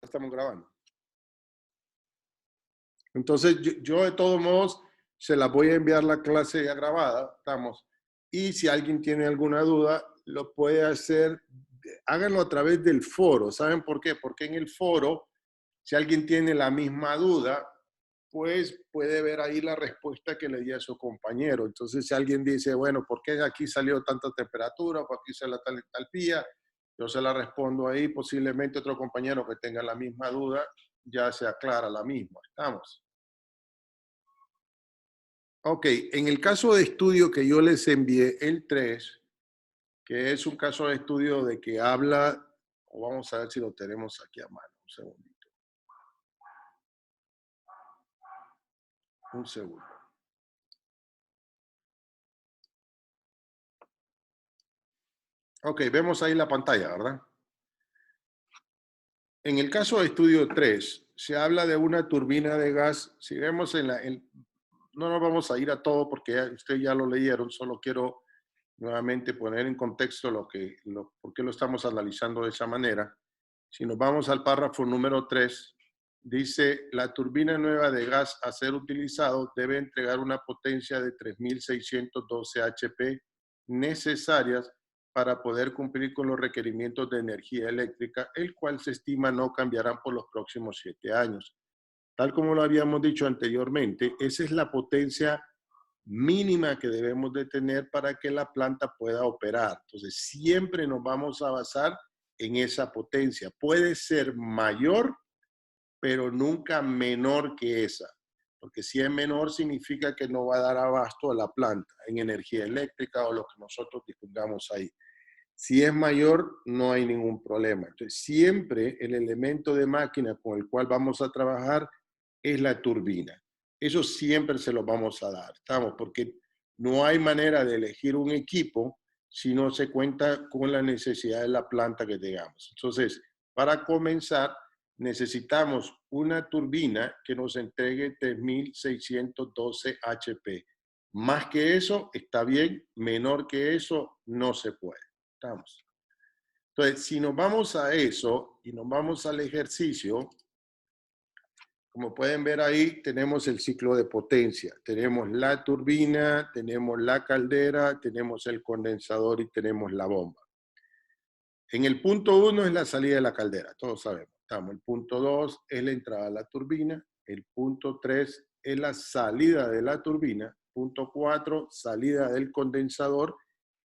estamos grabando. Entonces, yo de todos modos se las voy a enviar la clase ya grabada, estamos. Y si alguien tiene alguna duda, lo puede hacer, háganlo a través del foro. ¿Saben por qué? Porque en el foro, si alguien tiene la misma duda, pues puede ver ahí la respuesta que le di a su compañero. Entonces, si alguien dice, bueno, ¿por qué aquí salió tanta temperatura? ¿Por qué salió tal entalpía? Yo se la respondo ahí, posiblemente otro compañero que tenga la misma duda, ya se aclara la misma. ¿Estamos? Ok, en el caso de estudio que yo les envié, el 3, que es un caso de estudio de que habla, o vamos a ver si lo tenemos aquí a mano, un segundito. Un segundo. Ok, vemos ahí la pantalla, ¿verdad? En el caso de estudio 3, se habla de una turbina de gas. Si vemos no nos vamos a ir a todo porque ustedes ya lo leyeron, solo quiero nuevamente poner en contexto por qué lo estamos analizando de esa manera. Si nos vamos al párrafo número 3, dice, la turbina nueva de gas a ser utilizado debe entregar una potencia de 3.612 HP necesarias para poder cumplir con los requerimientos de energía eléctrica, el cual se estima no cambiarán por los próximos 7 años. Tal como lo habíamos dicho anteriormente, esa es la potencia mínima que debemos de tener para que la planta pueda operar. Entonces, siempre nos vamos a basar en esa potencia. Puede ser mayor, pero nunca menor que esa. Porque si es menor, significa que no va a dar abasto a la planta en energía eléctrica o lo que nosotros dispongamos ahí. Si es mayor, no hay ningún problema. Entonces, siempre el elemento de máquina con el cual vamos a trabajar es la turbina. Eso siempre se lo vamos a dar, ¿estamos? Porque no hay manera de elegir un equipo si no se cuenta con la necesidad de la planta que tengamos. Entonces, para comenzar, necesitamos una turbina que nos entregue 3.612 HP. Más que eso, está bien. Menor que eso, no se puede. ¿Estamos? Entonces, si nos vamos a eso y nos vamos al ejercicio, como pueden ver ahí, tenemos el ciclo de potencia. Tenemos la turbina, tenemos la caldera, tenemos el condensador y tenemos la bomba. En el punto 1 es la salida de la caldera, todos sabemos. El punto 2 es la entrada a la turbina. El punto 3 es la salida de la turbina. Punto 4, salida del condensador.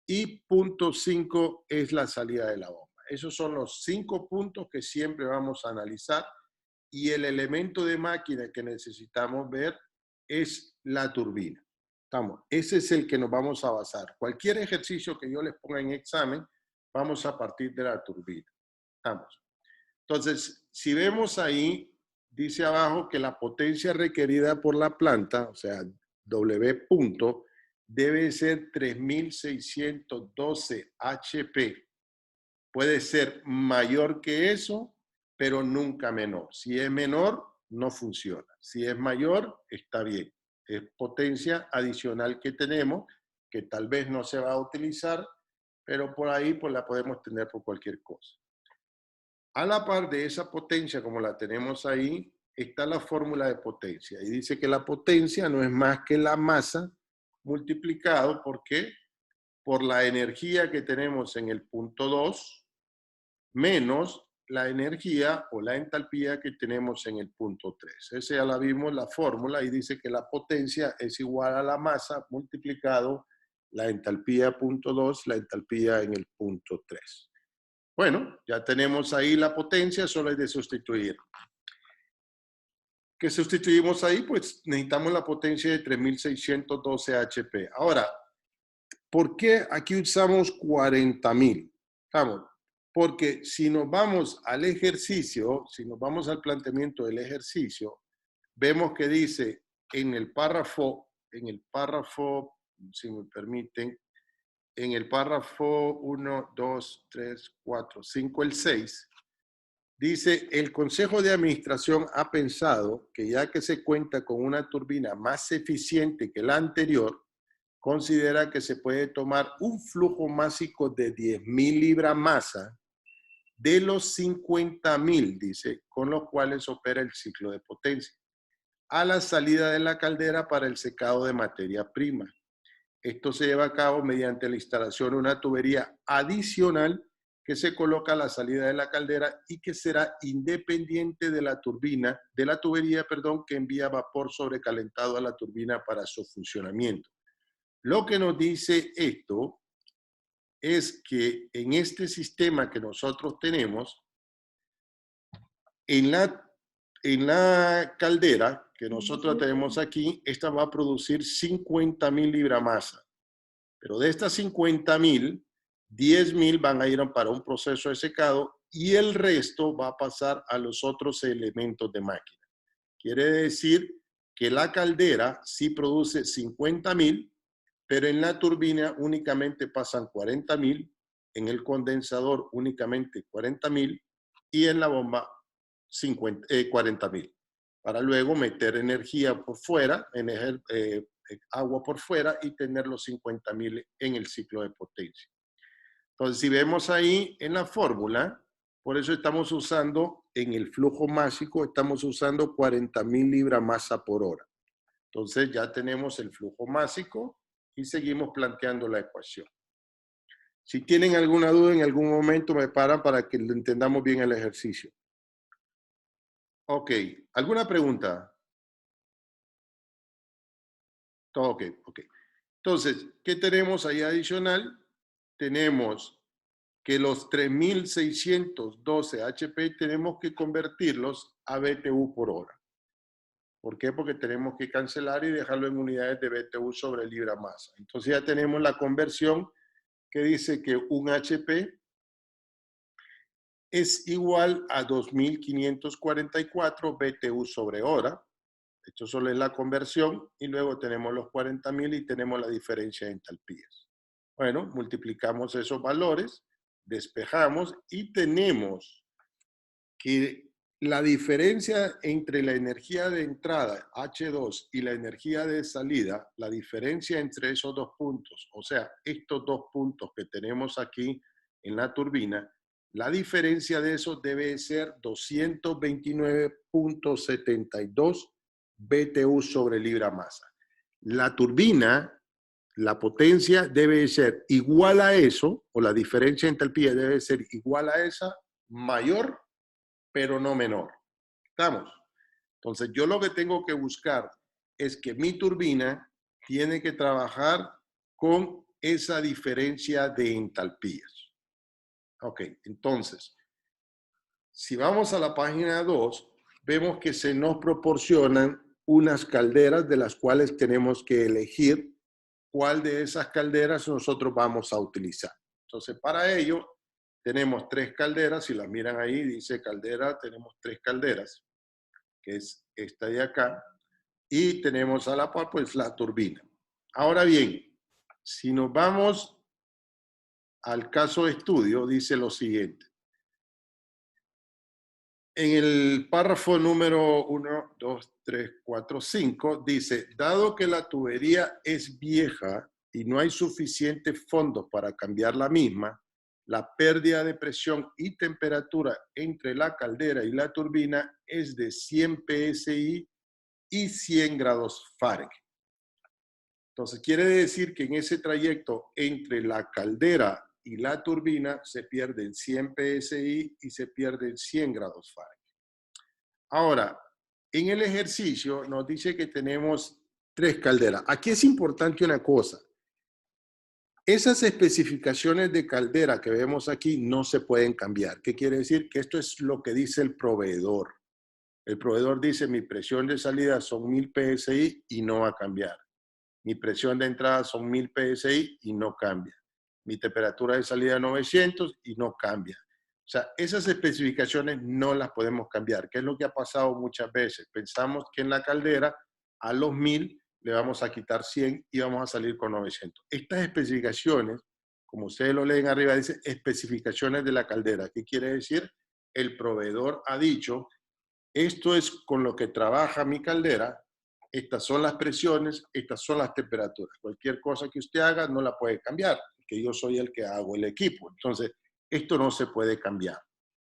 Y punto 5 es la salida de la bomba. Esos son los 5 puntos que siempre vamos a analizar. Y el elemento de máquina que necesitamos ver es la turbina. Ese es el que nos vamos a basar. Cualquier ejercicio que yo les ponga en examen, vamos a partir de la turbina. Entonces, si vemos ahí, dice abajo que la potencia requerida por la planta, o sea, W punto, debe ser 3.612 HP. Puede ser mayor que eso, pero nunca menor. Si es menor, no funciona. Si es mayor, está bien. Es potencia adicional que tenemos, que tal vez no se va a utilizar, pero por ahí pues la podemos tener por cualquier cosa. A la par de esa potencia, como la tenemos ahí, está la fórmula de potencia. Y dice que la potencia no es más que la masa multiplicado, ¿por qué? Por la energía que tenemos en el punto 2, menos la energía o la entalpía que tenemos en el punto 3. Esa ya la vimos, la fórmula, y dice que la potencia es igual a la masa multiplicado la entalpía punto 2, la entalpía en el punto 3. Bueno, ya tenemos ahí la potencia, solo hay de sustituir. ¿Qué sustituimos ahí? Pues necesitamos la potencia de 3.612 HP. Ahora, ¿por qué aquí usamos 40.000? Porque si nos vamos al ejercicio, si nos vamos al planteamiento del ejercicio, vemos que dice en el párrafo, si me permiten, en el párrafo 1, 2, 3, 4, 5, el 6, dice, el Consejo de Administración ha pensado que ya que se cuenta con una turbina más eficiente que la anterior, considera que se puede tomar un flujo másico de 10.000 libras masa de los 50.000, dice, con los cuales opera el ciclo de potencia, a la salida de la caldera para el secado de materia prima. Esto se lleva a cabo mediante la instalación de una tubería adicional que se coloca a la salida de la caldera y que será independiente de la tubería, que envía vapor sobrecalentado a la turbina para su funcionamiento. Lo que nos dice esto es que en este sistema que nosotros tenemos, en la caldera que nosotros tenemos aquí, esta va a producir 50.000 libras masa. Pero de estas 50.000, 10.000 van a ir para un proceso de secado y el resto va a pasar a los otros elementos de máquina. Quiere decir que la caldera sí produce 50.000, pero en la turbina únicamente pasan 40.000, en el condensador únicamente 40.000 y en la bomba 40.000, para luego meter energía por fuera, agua por fuera y tener los 50.000 en el ciclo de potencia. Entonces, si vemos ahí en la fórmula, por eso estamos usando, en el flujo másico, estamos usando 40.000 libras masa por hora. Entonces, ya tenemos el flujo másico y seguimos planteando la ecuación. Si tienen alguna duda, en algún momento me paran para que entendamos bien el ejercicio. Ok, ¿alguna pregunta? Todo ok, ok. Entonces, ¿qué tenemos ahí adicional? Tenemos que los 3.612 HP tenemos que convertirlos a BTU por hora. ¿Por qué? Porque tenemos que cancelar y dejarlo en unidades de BTU sobre libra masa. Entonces ya tenemos la conversión que dice que un HP es igual a 2.544 BTU sobre hora. Esto solo es la conversión y luego tenemos los 40.000 y tenemos la diferencia de entalpías. Bueno, multiplicamos esos valores, despejamos y tenemos que la diferencia entre la energía de entrada, H2, y la energía de salida, la diferencia entre esos dos puntos, o sea, estos dos puntos que tenemos aquí en la turbina, la diferencia de eso debe ser 229.72 BTU sobre libra masa. La turbina, la potencia debe ser igual a eso, o la diferencia de entalpía debe ser igual a esa, mayor, pero no menor. ¿Estamos? Entonces, yo lo que tengo que buscar es que mi turbina tiene que trabajar con esa diferencia de entalpías. Ok, entonces, si vamos a la página 2, vemos que se nos proporcionan unas calderas de las cuales tenemos que elegir cuál de esas calderas nosotros vamos a utilizar. Entonces, para ello, tenemos 3 calderas. Si las miran ahí, dice caldera, tenemos 3 calderas, que es esta de acá. Y tenemos a la par, pues, la turbina. Ahora bien, si nos vamos al caso de estudio, dice lo siguiente. En el párrafo número 1, 2, 3, 4, 5, dice, dado que la tubería es vieja y no hay suficientes fondos para cambiar la misma, la pérdida de presión y temperatura entre la caldera y la turbina es de 100 PSI y 100 grados Fahrenheit. Entonces, quiere decir que en ese trayecto entre la caldera y la turbina se pierden 100 PSI y se pierden 100 grados Fahrenheit. Ahora, en el ejercicio nos dice que tenemos 3 calderas. Aquí es importante una cosa. Esas especificaciones de caldera que vemos aquí no se pueden cambiar. ¿Qué quiere decir? Que esto es lo que dice el proveedor. El proveedor dice, mi presión de salida son 1000 PSI y no va a cambiar. Mi presión de entrada son 1000 PSI y no cambia. Mi temperatura de salida 900 y no cambia. O sea, esas especificaciones no las podemos cambiar, que es lo que ha pasado muchas veces. Pensamos que en la caldera a los 1000 le vamos a quitar 100 y vamos a salir con 900. Estas especificaciones, como ustedes lo leen arriba, dice especificaciones de la caldera. ¿Qué quiere decir? El proveedor ha dicho, esto es con lo que trabaja mi caldera, estas son las presiones, estas son las temperaturas. Cualquier cosa que usted haga no la puede cambiar, porque yo soy el que hago el equipo. Entonces, esto no se puede cambiar.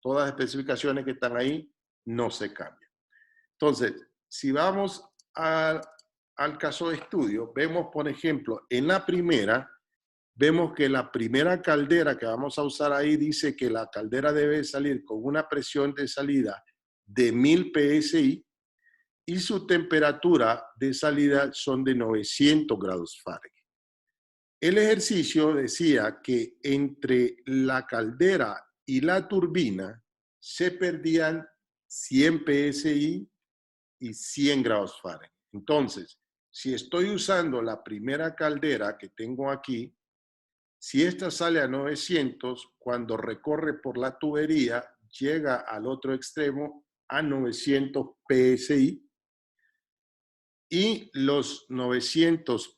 Todas las especificaciones que están ahí no se cambian. Entonces, si vamos al caso de estudio, vemos, por ejemplo, en la primera, vemos que la primera caldera que vamos a usar ahí dice que la caldera debe salir con una presión de salida de 1000 PSI y su temperatura de salida son de 900 grados Fahrenheit. El ejercicio decía que entre la caldera y la turbina se perdían 100 PSI y 100 grados Fahrenheit. Entonces, si estoy usando la primera caldera que tengo aquí, si esta sale a 900, cuando recorre por la tubería, llega al otro extremo a 900 PSI y los 900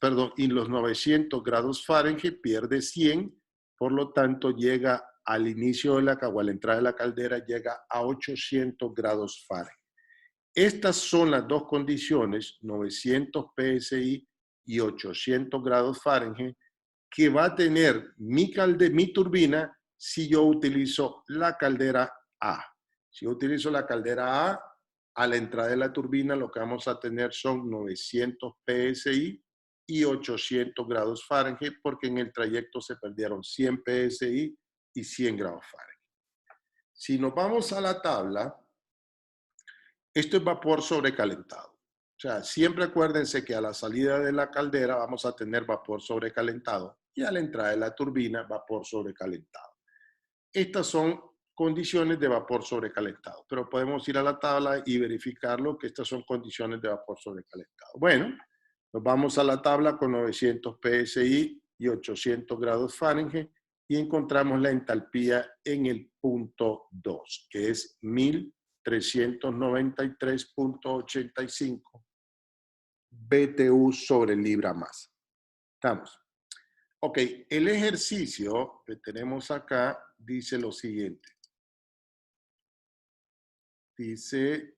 grados Fahrenheit pierde 100, por lo tanto llega al inicio de o a la entrada de la caldera, llega a 800 grados Fahrenheit. Estas son las dos condiciones, 900 PSI y 800 grados Fahrenheit, que va a tener mi turbina si yo utilizo la caldera A. Si yo utilizo la caldera a la entrada de la turbina lo que vamos a tener son 900 PSI y 800 grados Fahrenheit, porque en el trayecto se perdieron 100 PSI y 100 grados Fahrenheit. Si nos vamos a la tabla, esto es vapor sobrecalentado. O sea, siempre acuérdense que a la salida de la caldera vamos a tener vapor sobrecalentado y a la entrada de la turbina vapor sobrecalentado. Estas son condiciones de vapor sobrecalentado, pero podemos ir a la tabla y verificarlo que estas son condiciones de vapor sobrecalentado. Bueno, nos vamos a la tabla con 900 PSI y 800 grados Fahrenheit y encontramos la entalpía en el punto 2, que es 1393.85 BTU sobre libra masa. ¿Estamos? Ok, el ejercicio que tenemos acá dice lo siguiente. Dice,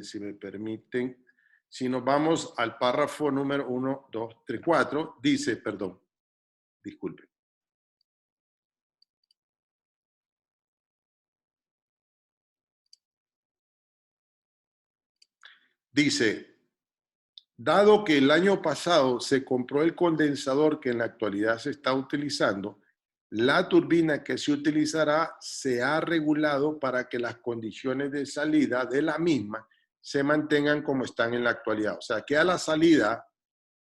si me permiten, si nos vamos al párrafo número 1, 2, 3, 4, dice, perdón, disculpen. Dice, dado que el año pasado se compró el condensador que en la actualidad se está utilizando, la turbina que se utilizará se ha regulado para que las condiciones de salida de la misma se mantengan como están en la actualidad. O sea, que a la salida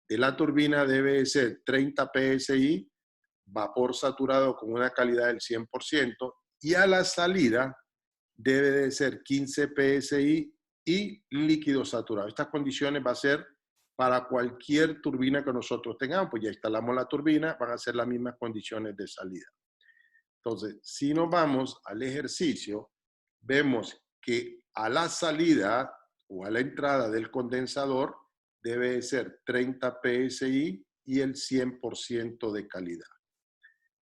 de la turbina debe ser 30 PSI, vapor saturado con una calidad del 100%, y a la salida debe de ser 15 PSI y líquido saturado. Estas condiciones va a ser para cualquier turbina que nosotros tengamos, pues ya instalamos la turbina, van a ser las mismas condiciones de salida. Entonces, si nos vamos al ejercicio, vemos que a la salida o a la entrada del condensador debe ser 30 PSI y el 100% de calidad.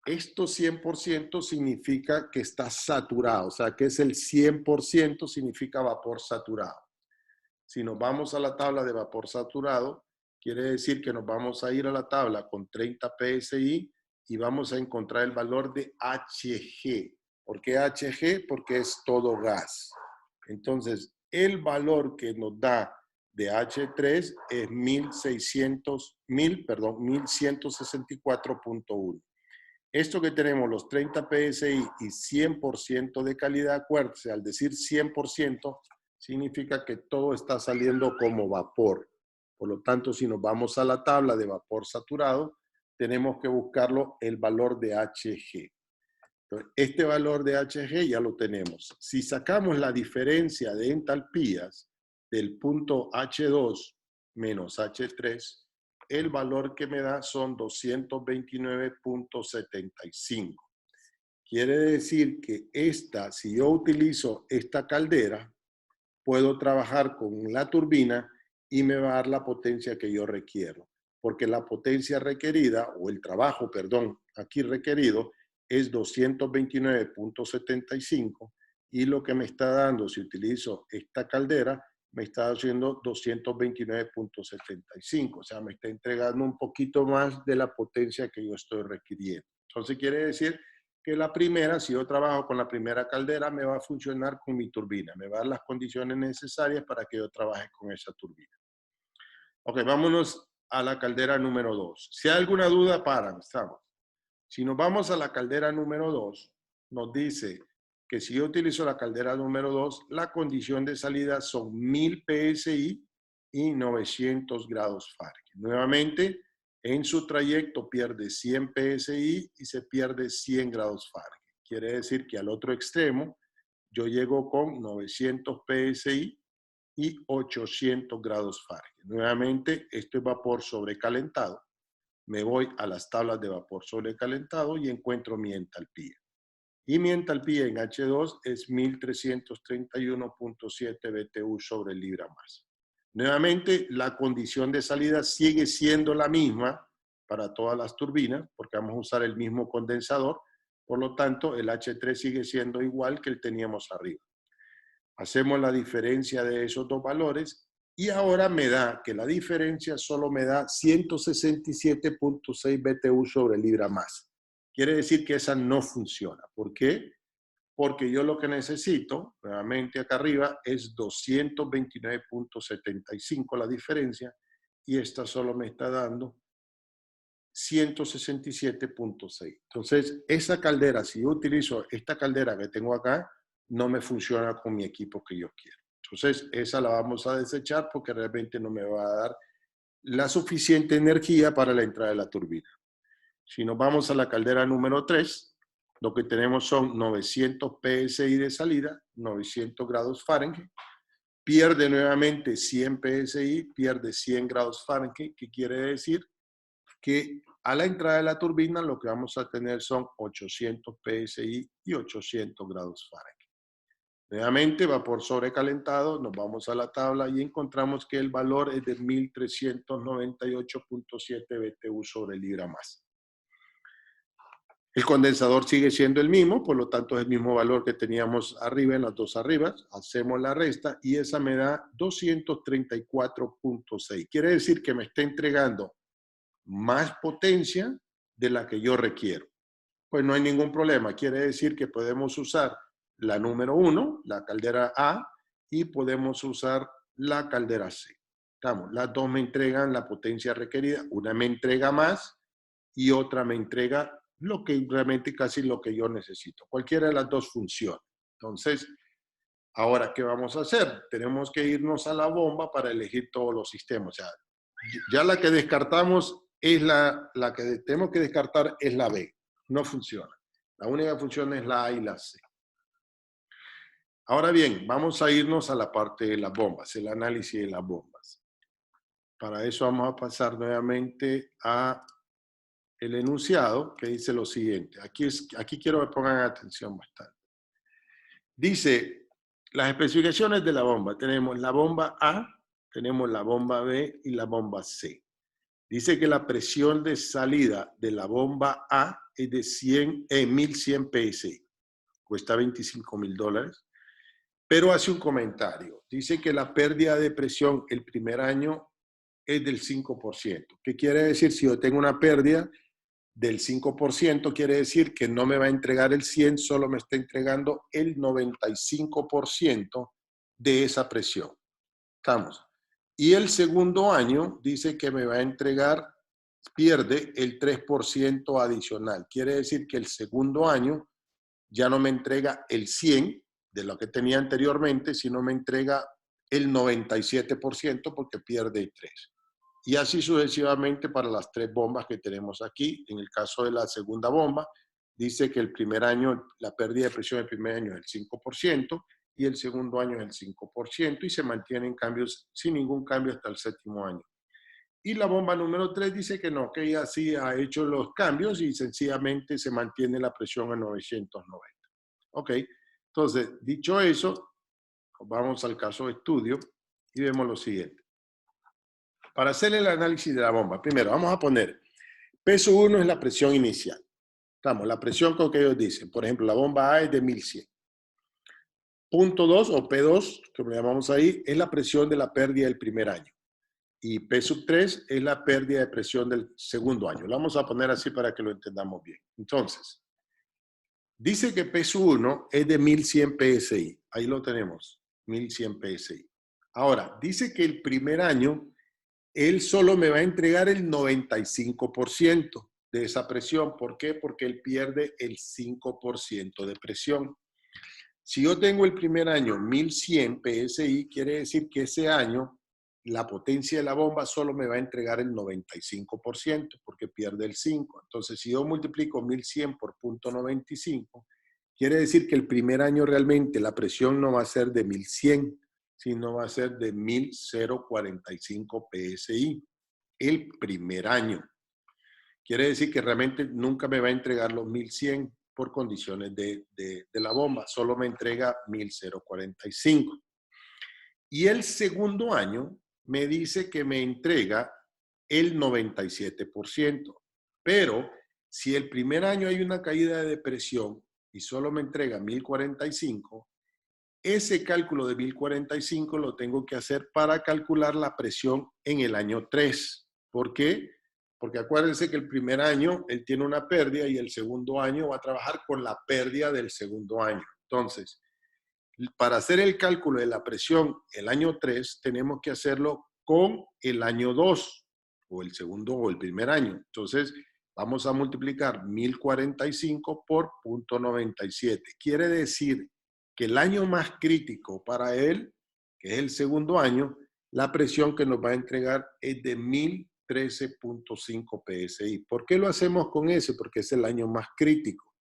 Esto 100% significa que está saturado, o sea, que es el 100% significa vapor saturado. Si nos vamos a la tabla de vapor saturado, quiere decir que nos vamos a ir a la tabla con 30 PSI y vamos a encontrar el valor de Hg. ¿Por qué Hg? Porque es todo gas. Entonces, el valor que nos da de H3 es 1164.1. Esto que tenemos, los 30 PSI y 100% de calidad, acuérdense, al decir 100%, significa que todo está saliendo como vapor. Por lo tanto, si nos vamos a la tabla de vapor saturado, tenemos que buscarlo el valor de Hg. Entonces, este valor de Hg ya lo tenemos. Si sacamos la diferencia de entalpías del punto H2 menos H3, el valor que me da son 229.75. Quiere decir que si yo utilizo esta caldera, puedo trabajar con la turbina y me va a dar la potencia que yo requiero. Porque la potencia requerida, o el trabajo, perdón, aquí requerido, es 229.75 y lo que me está dando, si utilizo esta caldera, me está haciendo 229.75. O sea, me está entregando un poquito más de la potencia que yo estoy requiriendo. Entonces quiere decir que la primera, si yo trabajo con la primera caldera, me va a funcionar con mi turbina, me va a dar las condiciones necesarias para que yo trabaje con esa turbina. Ok, vámonos a la caldera número 2. Si hay alguna duda, estamos. Si nos vamos a la caldera número 2, nos dice que si yo utilizo la caldera número 2, la condición de salida son 1000 PSI y 900 grados Fahrenheit. Nuevamente, en su trayecto pierde 100 PSI y se pierde 100 grados Fahrenheit. Quiere decir que al otro extremo yo llego con 900 PSI y 800 grados Fahrenheit. Nuevamente, esto es vapor sobrecalentado. Me voy a las tablas de vapor sobrecalentado y encuentro mi entalpía. Y mi entalpía en H2 es 1331.7 BTU sobre libra masa. Nuevamente, la condición de salida sigue siendo la misma para todas las turbinas, porque vamos a usar el mismo condensador. Por lo tanto, el H3 sigue siendo igual que el teníamos arriba. Hacemos la diferencia de esos dos valores y ahora me da que la diferencia solo me da 167.6 BTU sobre libra masa. Quiere decir que esa no funciona. ¿Por qué? Porque yo lo que necesito, nuevamente acá arriba, es 229.75 la diferencia y esta solo me está dando 167.6. Entonces, esa caldera, si yo utilizo esta caldera que tengo acá, no me funciona con mi equipo que yo quiero. Entonces, esa la vamos a desechar porque realmente no me va a dar la suficiente energía para la entrada de la turbina. Si nos vamos a la caldera número 3, lo que tenemos son 900 PSI de salida, 900 grados Fahrenheit, pierde nuevamente 100 PSI, pierde 100 grados Fahrenheit, que quiere decir que a la entrada de la turbina lo que vamos a tener son 800 PSI y 800 grados Fahrenheit. Nuevamente, vapor sobrecalentado, nos vamos a la tabla y encontramos que el valor es de 1398.7 BTU sobre libra masa. El condensador sigue siendo el mismo, por lo tanto es el mismo valor que teníamos arriba en las dos arribas. Hacemos la resta y esa me da 234.6. Quiere decir que me está entregando más potencia de la que yo requiero. Pues no hay ningún problema. Quiere decir que podemos usar la número 1, la caldera A, y podemos usar la caldera C. Estamos, las dos me entregan la potencia requerida. Una me entrega más y otra me entrega lo que realmente casi lo que yo necesito. Cualquiera de las dos funciona. Entonces, ahora, ¿qué vamos a hacer? Tenemos que irnos a la bomba para elegir todos los sistemas. O sea, ya la que descartamos es la que tenemos que descartar es la B. No funciona. La única función es la A y la C. Ahora bien, vamos a irnos a la parte de las bombas, el análisis de las bombas. Para eso vamos a pasar nuevamente a el enunciado que dice lo siguiente. Aquí quiero que pongan atención bastante. Dice, las especificaciones de la bomba. Tenemos la bomba A, tenemos la bomba B y la bomba C. Dice que la presión de salida de la bomba A es de 1100 PSI. Cuesta $25,000. Pero hace un comentario. Dice que la pérdida de presión el primer año es del 5%. ¿Qué quiere decir? Si yo tengo una pérdida del 5%, quiere decir que no me va a entregar el 100, solo me está entregando el 95% de esa presión. Estamos. Y el segundo año dice que me va a entregar, pierde el 3% adicional. Quiere decir que el segundo año ya no me entrega el 100 de lo que tenía anteriormente, sino me entrega el 97% porque pierde el 3%. Y así sucesivamente para las tres bombas que tenemos aquí. En el caso de la segunda bomba, dice que el primer año, la pérdida de presión del primer año es el 5% y el segundo año es el 5% y se mantienen cambios sin ningún cambio hasta el séptimo año. Y la bomba número 3 dice que no, que ella sí ha hecho los cambios y sencillamente se mantiene la presión a 990. Ok, entonces, dicho eso, vamos al caso de estudio y vemos lo siguiente. Para hacer el análisis de la bomba, primero vamos a poner, peso 1 es la presión inicial. Estamos, la presión con que ellos dicen. Por ejemplo, la bomba A es de 1100. Punto 2 o P2, como le llamamos ahí, es la presión de la pérdida del primer año. Y P3 es la pérdida de presión del segundo año. Lo vamos a poner así para que lo entendamos bien. Entonces, Dice que PES1 es de 1100 PSI. Ahí lo tenemos, 1100 PSI. Ahora, dice que el primer año él solo me va a entregar el 95% de esa presión. ¿Por qué? Porque él pierde el 5% de presión. Si yo tengo el primer año 1100 PSI, quiere decir que ese año la potencia de la bomba solo me va a entregar el 95% porque pierde el 5%. Entonces, si yo multiplico 1100 por 0.95, quiere decir que el primer año realmente la presión no va a ser de 1100, sino va a ser de 1045 PSI el primer año. Quiere decir que realmente nunca me va a entregar los 1100 por condiciones de la bomba, solo me entrega 1045. Y el segundo año me dice que me entrega el 97%. Pero si el primer año hay una caída de presión y solo me entrega 1045, ese cálculo de 1045 lo tengo que hacer para calcular la presión en el año 3. ¿Por qué? Porque acuérdense que el primer año él tiene una pérdida y el segundo año va a trabajar con la pérdida del segundo año. Entonces, para hacer el cálculo de la presión el año 3, tenemos que hacerlo con el año 2, o el segundo o el primer año. Entonces, vamos a multiplicar 1045 por 0.97. Quiere decir que el año más crítico para él, que es el segundo año, la presión que nos va a entregar es de 1013.5 PSI. ¿Por qué lo hacemos con ese? Porque es el año más crítico.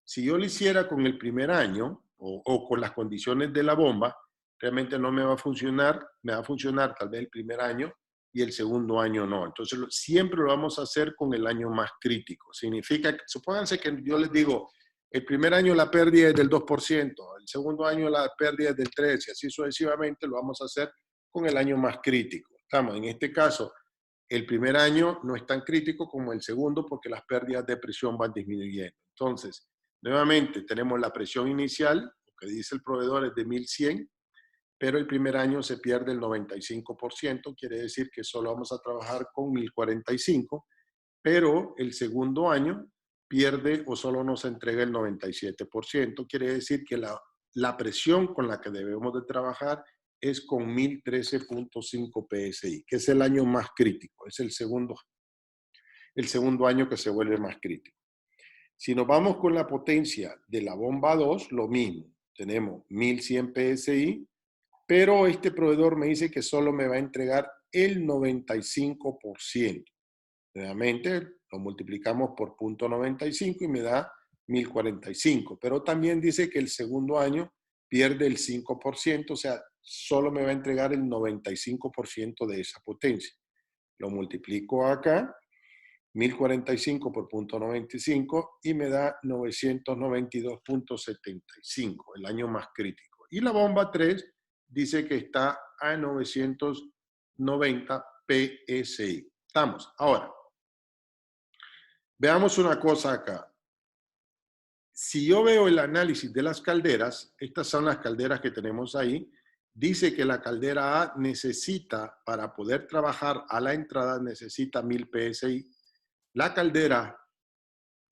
Si yo lo hiciera con el primer año o con las condiciones de la bomba, realmente no me va a funcionar, me va a funcionar tal vez el primer año y el segundo año no. Entonces siempre lo vamos a hacer con el año más crítico. Significa que, supónganse que yo les digo, el primer año la pérdida es del 2%, el segundo año la pérdida es del 3%, y así sucesivamente lo vamos a hacer con el año más crítico. Estamos, en este caso, el primer año no es tan crítico como el segundo porque las pérdidas de presión van disminuyendo. Entonces, nuevamente tenemos la presión inicial, lo que dice el proveedor es de 1100, pero el primer año se pierde el 95%, quiere decir que solo vamos a trabajar con 1045, pero el segundo año pierde o solo nos entrega el 97%, quiere decir que la presión con la que debemos de trabajar es con 1013.5 PSI, que es el año más crítico, es el segundo año que se vuelve más crítico. Si nos vamos con la potencia de la bomba 2, lo mismo, tenemos 1100 PSI, pero este proveedor me dice que solo me va a entregar el 95%. Nuevamente lo multiplicamos por 0.95 y me da 1045, pero también dice que el segundo año pierde el 5%, o sea, solo me va a entregar el 95% de esa potencia. Lo multiplico acá, 1045 por 0.95 y me da 992.75, el año más crítico. Y la bomba 3 dice que está a 990 PSI. Estamos. Ahora, veamos una cosa acá. Si yo veo el análisis de las calderas, estas son las calderas que tenemos ahí, dice que la caldera A necesita, para poder trabajar a la entrada, necesita 1000 PSI. La caldera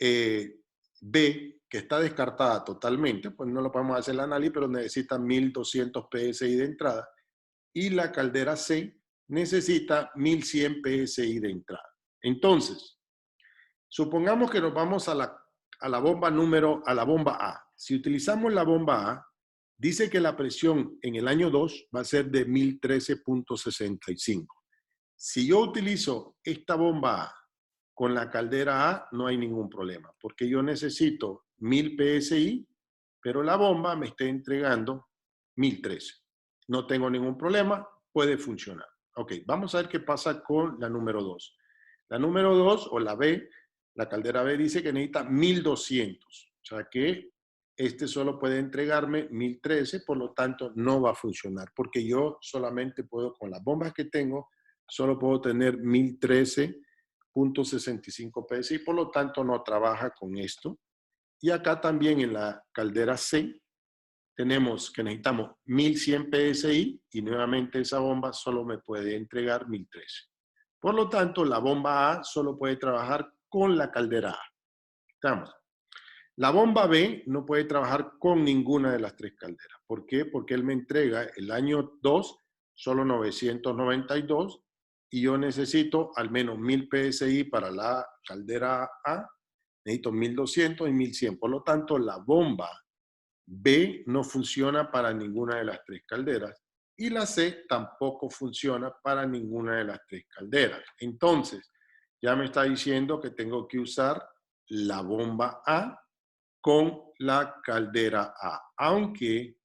B, que está descartada totalmente, pues no lo podemos hacer el análisis, pero necesita 1200 PSI de entrada. Y la caldera C necesita 1100 PSI de entrada. Entonces, supongamos que nos vamos a la bomba A. Si utilizamos la bomba A, dice que la presión en el año 2 va a ser de 1013.65. Si yo utilizo esta bomba A con la caldera A, no hay ningún problema, porque yo necesito 1000 PSI, pero la bomba me está entregando 1013. No tengo ningún problema, puede funcionar. Ok, vamos a ver qué pasa con la número 2. La número 2, o la B, la caldera B dice que necesita 1200. O sea que este solo puede entregarme 1013, por lo tanto no va a funcionar, porque yo solamente puedo, con las bombas que tengo, solo puedo tener 1013.65 PSI, por lo tanto no trabaja con esto. Y acá también en la caldera C tenemos que necesitamos 1100 PSI y nuevamente esa bomba solo me puede entregar 1013. Por lo tanto, la bomba A solo puede trabajar con la caldera A. Estamos. La bomba B no puede trabajar con ninguna de las tres calderas. ¿Por qué? Porque él me entrega el año 2 solo 992 y yo necesito al menos 1000 PSI para la caldera A, necesito 1200 y 1100. Por lo tanto, la bomba B no funciona para ninguna de las tres calderas y la C tampoco funciona para ninguna de las tres calderas. Entonces, ya me está diciendo que tengo que usar la bomba A con la caldera A. Aunque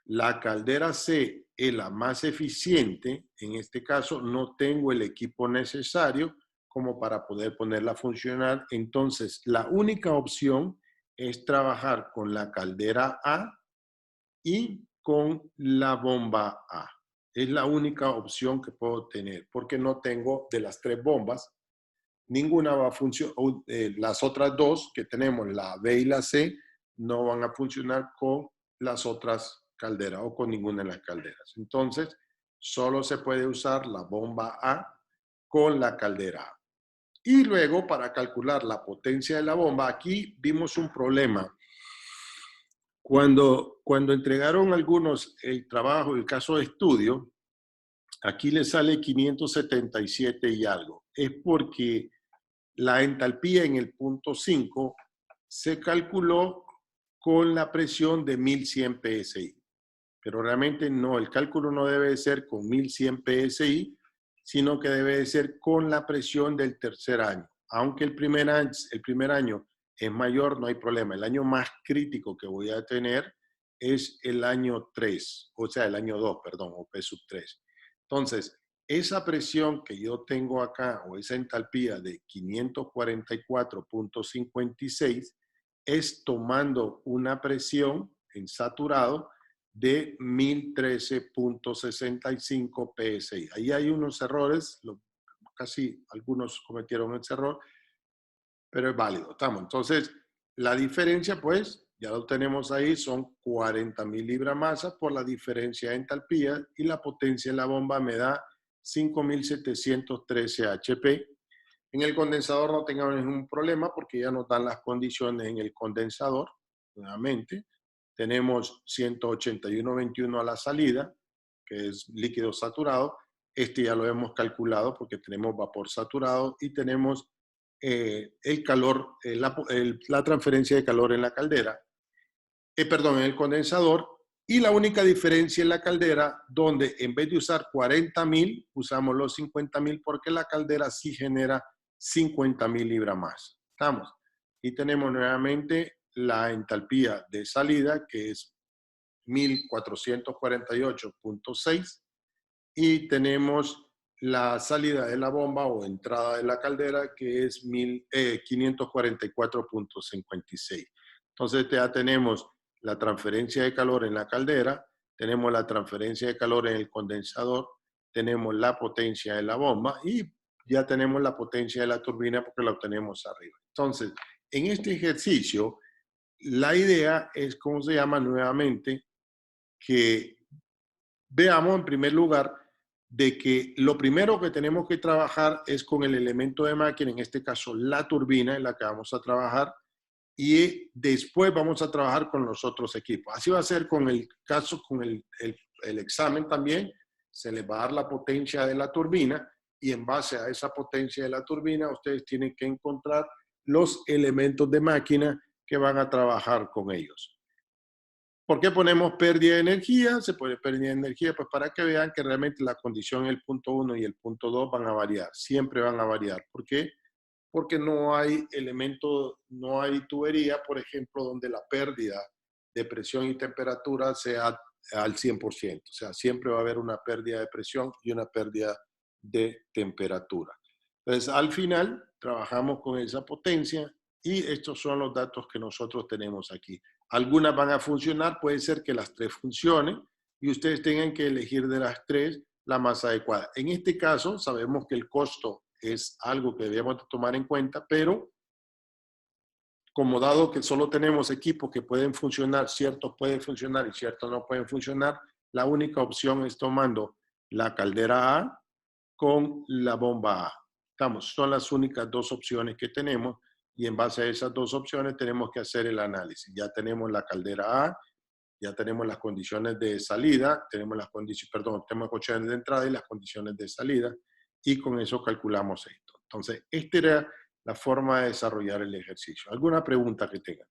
la caldera C es la más eficiente, en este caso no tengo el equipo necesario como para poder ponerla a funcionar. Entonces, la única opción es trabajar con la caldera A y con la bomba A. Es la única opción que puedo tener, porque no tengo de las tres bombas, ninguna va a funcionar. Las otras dos que tenemos, la B y la C, no van a funcionar con las otras calderas o con ninguna de las calderas. Entonces, solo se puede usar la bomba A con la caldera A. Y luego, para calcular la potencia de la bomba, aquí vimos un problema. Cuando entregaron algunos el trabajo, el caso de estudio, aquí le sale 577 y algo. Es porque la entalpía en el punto 5 se calculó con la presión de 1100 PSI. Pero realmente no, el cálculo no debe ser con 1100 PSI, sino que debe ser con la presión del tercer año. Aunque el primer año es mayor, no hay problema. El año más crítico que voy a tener es el año 3, o sea, el año 2, perdón, o P sub 3. Entonces, esa presión que yo tengo acá, o esa entalpía de 544.56, es tomando una presión en saturado de 1013.65 PSI. Ahí hay unos errores, casi algunos cometieron ese error, pero es válido. Estamos. Entonces, la diferencia, pues, ya lo tenemos ahí, son 40.000 libras masa por la diferencia de entalpía y la potencia de la bomba me da 5.713 HP. En el condensador no tengamos ningún problema porque ya nos dan las condiciones en el condensador, nuevamente. Tenemos 181.21 a la salida, que es líquido saturado. Este ya lo hemos calculado porque tenemos vapor saturado y tenemos el calor, la transferencia de calor en la caldera, en el condensador. Y la única diferencia en la caldera, donde en vez de usar 40.000, usamos los 50.000 porque la caldera sí genera 50.000 libras más. ¿Estamos? Y tenemos nuevamente la entalpía de salida, que es 1448.6, y tenemos la salida de la bomba o entrada de la caldera, que es 544.56. Entonces ya tenemos la transferencia de calor en la caldera, tenemos la transferencia de calor en el condensador, tenemos la potencia de la bomba y ya tenemos la potencia de la turbina porque la obtenemos arriba. Entonces, en este ejercicio, la idea es, ¿cómo se llama? Nuevamente, que veamos en primer lugar de que lo primero que tenemos que trabajar es con el elemento de máquina, en este caso la turbina en la que vamos a trabajar, y después vamos a trabajar con los otros equipos. Así va a ser con el caso, con el examen también, se les va a dar la potencia de la turbina y en base a esa potencia de la turbina ustedes tienen que encontrar los elementos de máquina que van a trabajar con ellos. ¿Por qué ponemos pérdida de energía? Se pone pérdida de energía pues para que vean que realmente la condición en el punto 1 y el punto 2 van a variar, siempre van a variar. ¿Por qué? Porque no hay elemento, no hay tubería, por ejemplo, donde la pérdida de presión y temperatura sea al 100%. O sea, siempre va a haber una pérdida de presión y una pérdida de temperatura. Entonces, al final, trabajamos con esa potencia y estos son los datos que nosotros tenemos aquí. Algunas van a funcionar, puede ser que las tres funcionen y ustedes tengan que elegir de las tres la más adecuada. En este caso, sabemos que el costo es algo que debemos tomar en cuenta, pero como dado que solo tenemos equipos que pueden funcionar, ciertos pueden funcionar y ciertos no pueden funcionar, la única opción es tomando la caldera A con la bomba A. Estamos, son las únicas dos opciones que tenemos y en base a esas dos opciones tenemos que hacer el análisis. Ya tenemos la caldera A, ya tenemos las condiciones de salida, tenemos las condiciones, perdón, tenemos las condiciones de entrada y las condiciones de salida, y con eso calculamos esto. Entonces, esta era la forma de desarrollar el ejercicio. ¿Alguna pregunta que tengan?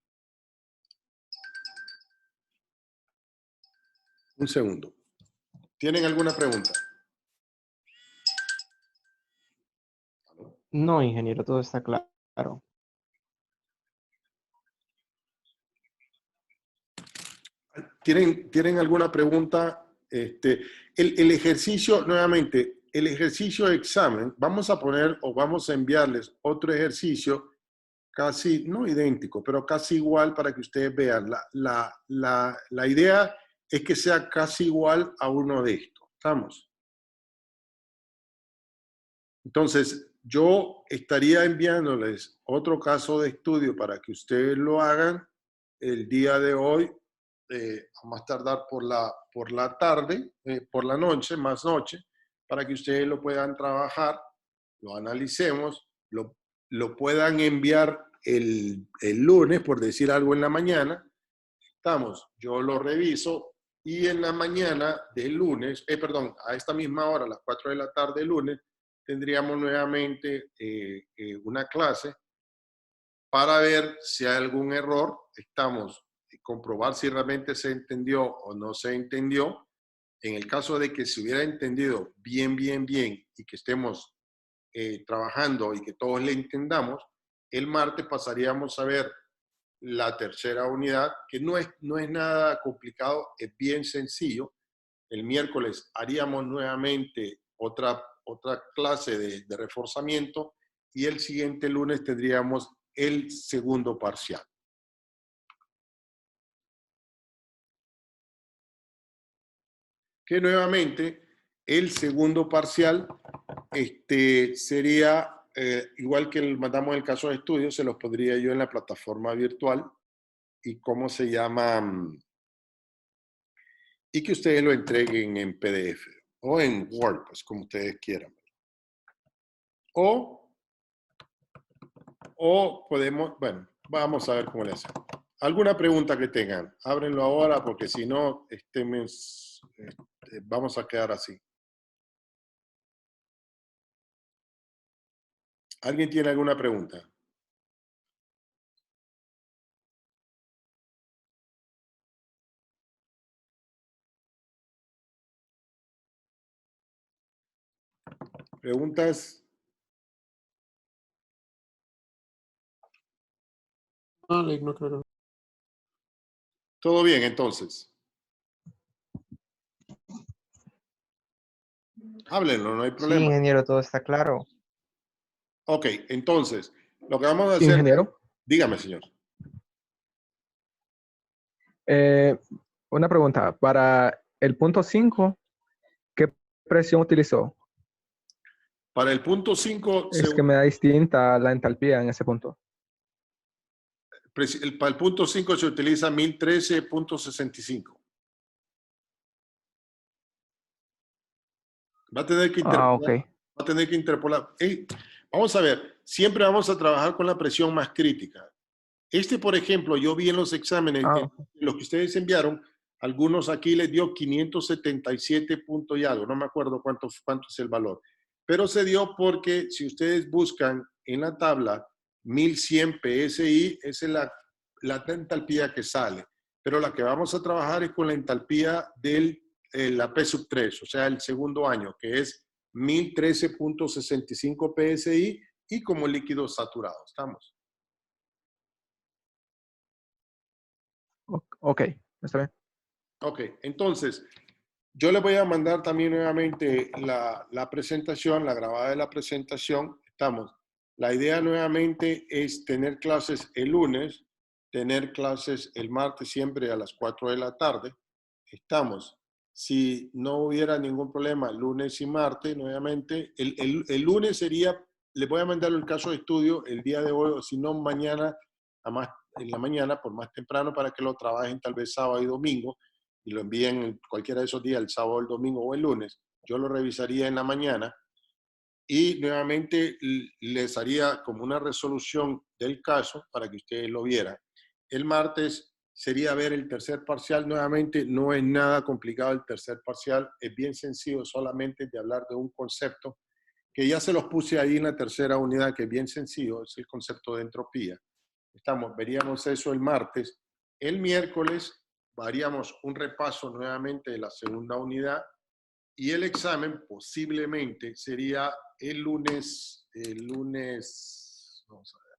Un segundo. ¿Tienen alguna pregunta? No, ingeniero, todo está claro. ¿Tienen alguna pregunta? El ejercicio, nuevamente, el ejercicio de examen, vamos a poner o vamos a enviarles otro ejercicio casi, no idéntico, pero casi igual para que ustedes vean. La idea es que sea casi igual a uno de estos. ¿Estamos? Entonces, yo estaría enviándoles otro caso de estudio para que ustedes lo hagan el día de hoy, a más tardar por la tarde, por la noche, más noche, para que ustedes lo puedan trabajar, lo analicemos, lo puedan enviar el lunes, por decir algo en la mañana. Estamos, yo lo reviso y en la mañana del lunes, perdón, a esta misma hora, a las 4 de la tarde del lunes, tendríamos nuevamente una clase para ver si hay algún error. Estamos comprobar si realmente se entendió o no se entendió. En el caso de que se hubiera entendido bien y que estemos trabajando y que todos le entendamos, el martes pasaríamos a ver la tercera unidad, que no es nada complicado, es bien sencillo. El miércoles haríamos nuevamente otra clase de reforzamiento y el siguiente lunes tendríamos el segundo parcial. Que nuevamente el segundo parcial sería igual que mandamos el caso de estudio, se los pondría yo en la plataforma virtual y cómo se llama, y que ustedes lo entreguen en PDF o en Word, pues como ustedes quieran. O podemos, bueno, vamos a ver cómo le hacemos. ¿Alguna pregunta que tengan? Ábrenlo ahora porque si no, vamos a quedar así. ¿Alguien tiene alguna pregunta? ¿Preguntas? No creo. Todo bien, entonces. Háblenlo, no hay Sí, problema. ingeniero, todo está claro. Ok, entonces, lo que vamos a hacer... Ingeniero, Dígame, señor. una pregunta. Para el punto 5, ¿qué presión utilizó? Para el punto 5, Es que me da distinta la entalpía en ese punto. para el punto 5 se utiliza 1013.65. Va a tener que interpolar. Ok. Va a tener que interpolar. Vamos a ver, siempre vamos a trabajar con la presión más crítica. Por ejemplo, yo vi en los exámenes, en los que ustedes enviaron, algunos aquí les dio 577 puntos y algo, no me acuerdo cuánto es el valor, pero se dio porque si ustedes buscan en la tabla 1100 PSI, esa es la entalpía que sale, pero la que vamos a trabajar es con la entalpía de la P sub 3, o sea, el segundo año, que es 1013.65 PSI y como líquido saturado, ¿estamos? Ok, está bien. Ok, entonces, yo le voy a mandar también nuevamente la presentación, la grabada de la presentación. Estamos. La idea nuevamente es tener clases el lunes, tener clases el martes siempre a las 4 de la tarde. Estamos. Si no hubiera ningún problema, lunes y martes, nuevamente, el lunes sería, le voy a mandar el caso de estudio el día de hoy, o si no, mañana, a más, en la mañana, por más temprano, para que lo trabajen tal vez sábado y domingo y lo envíen cualquiera de esos días, el sábado, el domingo o el lunes. Yo lo revisaría en la mañana y nuevamente les haría como una resolución del caso para que ustedes lo vieran. El martes sería ver el tercer parcial. Nuevamente, no es nada complicado el tercer parcial, es bien sencillo, solamente de hablar de un concepto que ya se los puse ahí en la tercera unidad, que es bien sencillo, es el concepto de entropía. Veríamos eso el martes. El miércoles haríamos un repaso nuevamente de la segunda unidad y el examen posiblemente sería el lunes, vamos a ver,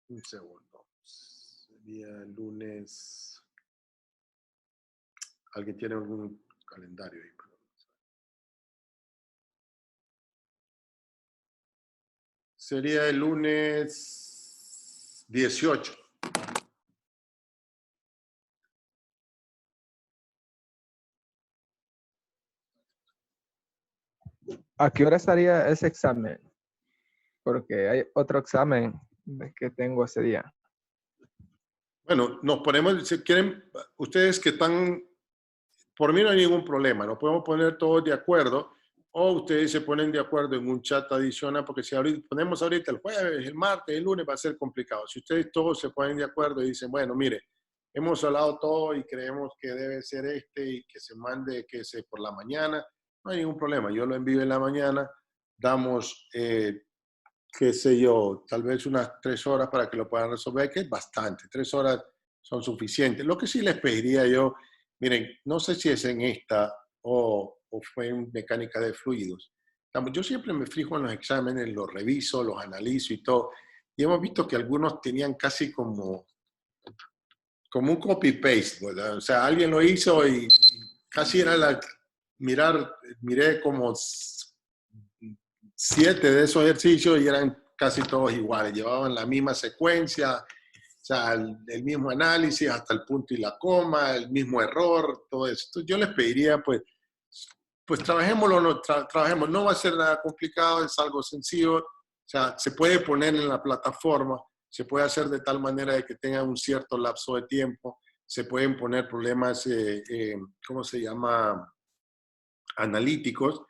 un segundo, sería el lunes, ¿alguien tiene algún calendario ahí? Sería el lunes 18. ¿A qué hora estaría ese examen? Porque hay otro examen que tengo ese día. Bueno, nos ponemos, si quieren, ustedes que están, por mí no hay ningún problema, nos podemos poner todos de acuerdo o ustedes se ponen de acuerdo en un chat adicional, porque si ponemos ahorita el jueves, el martes, el lunes va a ser complicado. Si ustedes todos se ponen de acuerdo y dicen, bueno, mire, hemos hablado todo y creemos que debe ser y que se mande, que se por la mañana, no hay ningún problema. Yo lo envío en la mañana, damos, qué sé yo, tal vez unas 3 horas para que lo puedan resolver, que es bastante. 3 horas son suficientes. Lo que sí les pediría yo, miren, no sé si es en esta o fue en mecánica de fluidos. Yo siempre me fijo en los exámenes, los reviso, los analizo y todo. Y hemos visto que algunos tenían casi como un copy-paste, ¿verdad? O sea, alguien lo hizo y casi era miré como 7 de esos ejercicios y eran casi todos iguales, llevaban la misma secuencia, o sea, el mismo análisis hasta el punto y la coma, el mismo error, todo eso. Entonces, yo les pediría, pues trabajémoslo, trabajemos, no va a ser nada complicado, es algo sencillo, o sea, se puede poner en la plataforma, se puede hacer de tal manera de que tenga un cierto lapso de tiempo, se pueden poner problemas, ¿cómo se llama? Analíticos,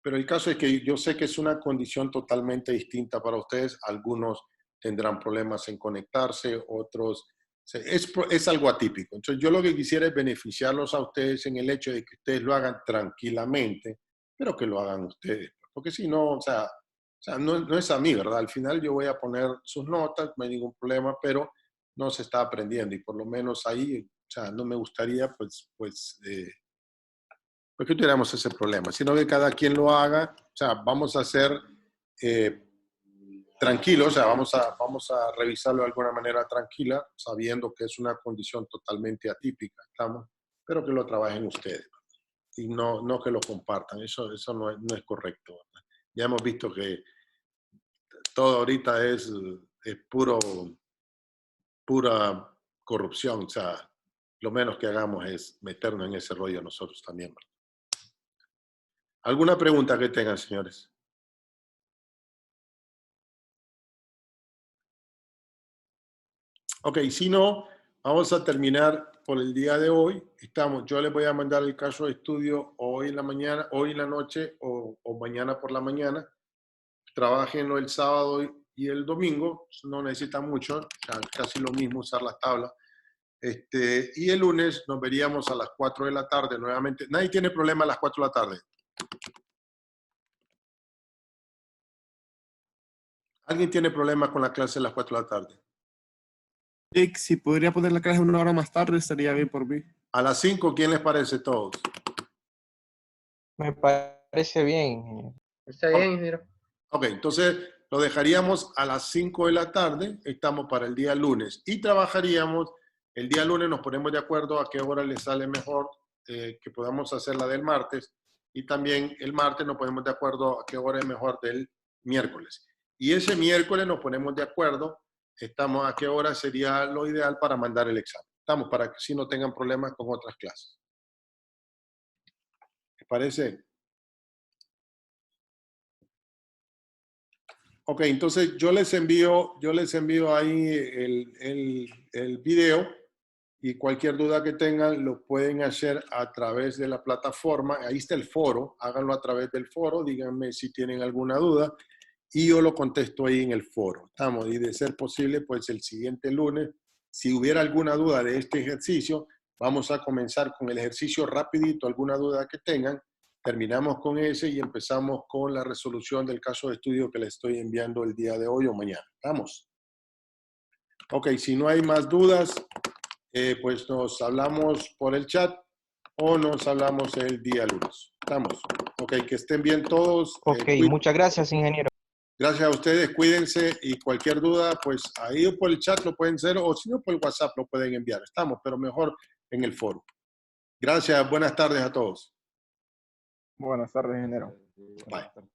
pero el caso es que yo sé que es una condición totalmente distinta para ustedes. Algunos tendrán problemas en conectarse, otros... Es algo atípico. Entonces yo lo que quisiera es beneficiarlos a ustedes en el hecho de que ustedes lo hagan tranquilamente, pero que lo hagan ustedes. Porque si no, o sea no es a mí, ¿verdad? Al final yo voy a poner sus notas, no hay ningún problema, pero no se está aprendiendo y por lo menos ahí, o sea, no me gustaría pues que tuviéramos ese problema, sino que cada quien lo haga, o sea, vamos a ser tranquilos, o sea, vamos a revisarlo de alguna manera tranquila, sabiendo que es una condición totalmente atípica, ¿estamos? Pero que lo trabajen ustedes y no que lo compartan, eso no es correcto, ¿verdad? Ya hemos visto que todo ahorita es pura corrupción, o sea, lo menos que hagamos es meternos en ese rollo nosotros también, ¿verdad? ¿Alguna pregunta que tengan, señores? Ok, si no, vamos a terminar por el día de hoy. Yo les voy a mandar el caso de estudio hoy en la mañana, hoy en la noche o mañana por la mañana. Trabajenlo el sábado y el domingo, no necesitan mucho, o sea, casi lo mismo usar las tablas. Y el lunes nos veríamos a las 4 de la tarde nuevamente. Nadie tiene problema a las 4 de la tarde. ¿Alguien tiene problema con la clase a las 4 de la tarde? Jake, si podría poner la clase 1 hora más tarde, estaría bien por mí. A las 5, ¿quién les parece todos? Me parece bien. Está bien, ingeniero. Ok, entonces lo dejaríamos a las 5 de la tarde, estamos para el día lunes y trabajaríamos, el día lunes nos ponemos de acuerdo a qué hora les sale mejor que podamos hacer la del martes y también el martes nos ponemos de acuerdo a qué hora es mejor del miércoles. Y ese miércoles nos ponemos de acuerdo, estamos a qué hora sería lo ideal para mandar el examen. Estamos para que si no tengan problemas con otras clases. ¿Les parece? Ok, entonces yo les envío ahí el video y cualquier duda que tengan lo pueden hacer a través de la plataforma. Ahí está el foro, háganlo a través del foro, díganme si tienen alguna duda y yo lo contesto ahí en el foro. Estamos, y de ser posible, pues el siguiente lunes, si hubiera alguna duda de este ejercicio, vamos a comenzar con el ejercicio rapidito, alguna duda que tengan, terminamos con ese y empezamos con la resolución del caso de estudio que les estoy enviando el día de hoy o mañana. ¿Estamos? Ok, si no hay más dudas, pues nos hablamos por el chat o nos hablamos el día lunes. ¿Estamos? Ok, que estén bien todos. Ok, muchas gracias, ingeniero. Gracias a ustedes, cuídense y cualquier duda, pues ahí por el chat lo pueden hacer o si no por el WhatsApp lo pueden enviar. Estamos, pero mejor en el foro. Gracias, buenas tardes a todos. Buenas tardes, ingeniero. Bye.